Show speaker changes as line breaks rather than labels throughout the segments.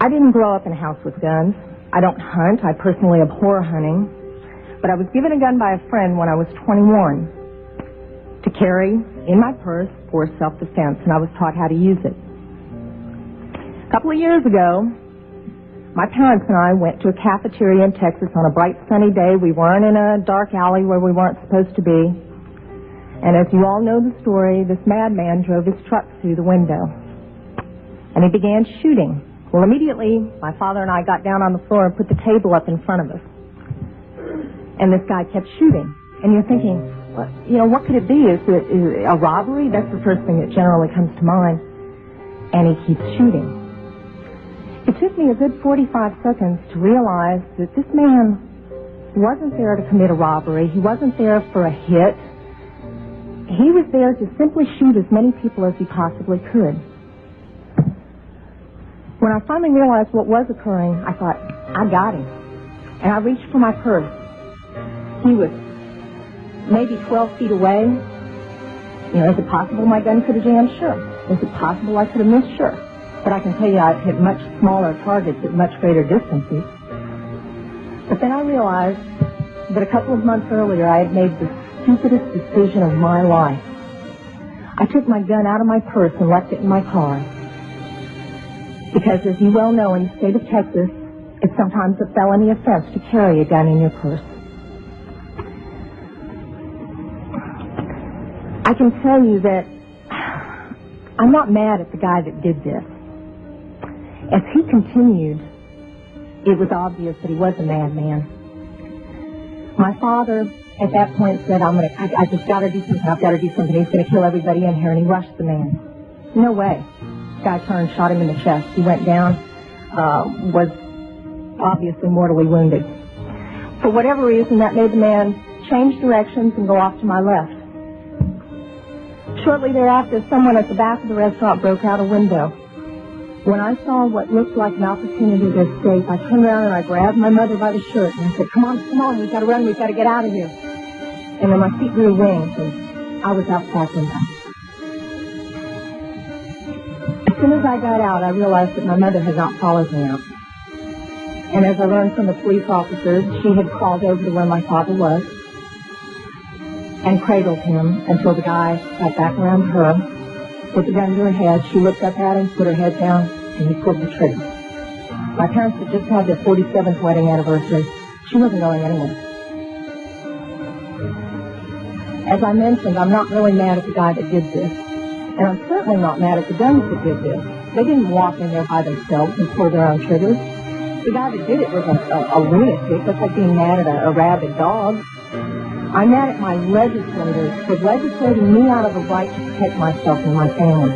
I didn't grow up in a house with guns. I don't hunt. I personally abhor hunting. But I was given a gun by a friend when I was 21 to carry in my purse for self-defense, and I was taught how to use it. A couple of years ago, my parents and I went to a cafeteria in Texas on a bright sunny day. We weren't in a dark alley where we weren't supposed to be. And as you all know the story, this madman drove his truck through the window. And he began shooting. Well, immediately, my father and I got down on the floor and put the table up in front of us. And this guy kept shooting. And you're thinking, well, what could it be? Is it a robbery? That's the first thing that generally comes to mind. And he keeps shooting. It took me a good 45 seconds to realize that this man wasn't there to commit a robbery. He wasn't there for a hit. He was there to simply shoot as many people as he possibly could. When I finally realized what was occurring, I thought, I got him. And I reached for my purse. He was maybe 12 feet away. Is it possible my gun could have jammed? Sure. Is it possible I could have missed? Sure. But I can tell you I've hit much smaller targets at much greater distances. But then I realized that a couple of months earlier I had made the stupidest decision of my life. I took my gun out of my purse and left it in my car. Because as you well know, in the state of Texas, it's sometimes a felony offense to carry a gun in your purse. I can tell you that I'm not mad at the guy that did this. As he continued, it was obvious that he was a madman. My father, at that point, said, I just got to do something. I've got to do something. He's going to kill everybody in here. And he rushed the man. No way. The guy turned, shot him in the chest. He went down, was obviously mortally wounded. For whatever reason, that made the man change directions and go off to my left. Shortly thereafter, someone at the back of the restaurant broke out a window. When I saw what looked like an opportunity to escape, I turned around and I grabbed my mother by the shirt and I said, come on, we've got to run, we've got to get out of here. And then my feet grew wings and I was outside the window. As soon as I got out, I realized that my mother had not followed me out. And as I learned from the police officers, she had crawled over to where my father was and cradled him until the guy got back around her, put the gun to her head. She looked up at him, put her head down, and he pulled the trigger. My parents had just had their 47th wedding anniversary. She wasn't going anywhere. As I mentioned, I'm not really mad at the guy that did this. And I'm certainly not mad at the guns that did this. They didn't walk in there by themselves and pull their own triggers. The guy that did it was a lunatic. That's like being mad at a rabid dog. I'm mad at my legislators for legislating me out of the right to protect myself and my family.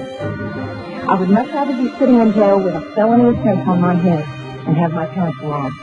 I would much rather be sitting in jail with a felony offense on my head and have my parents robbed.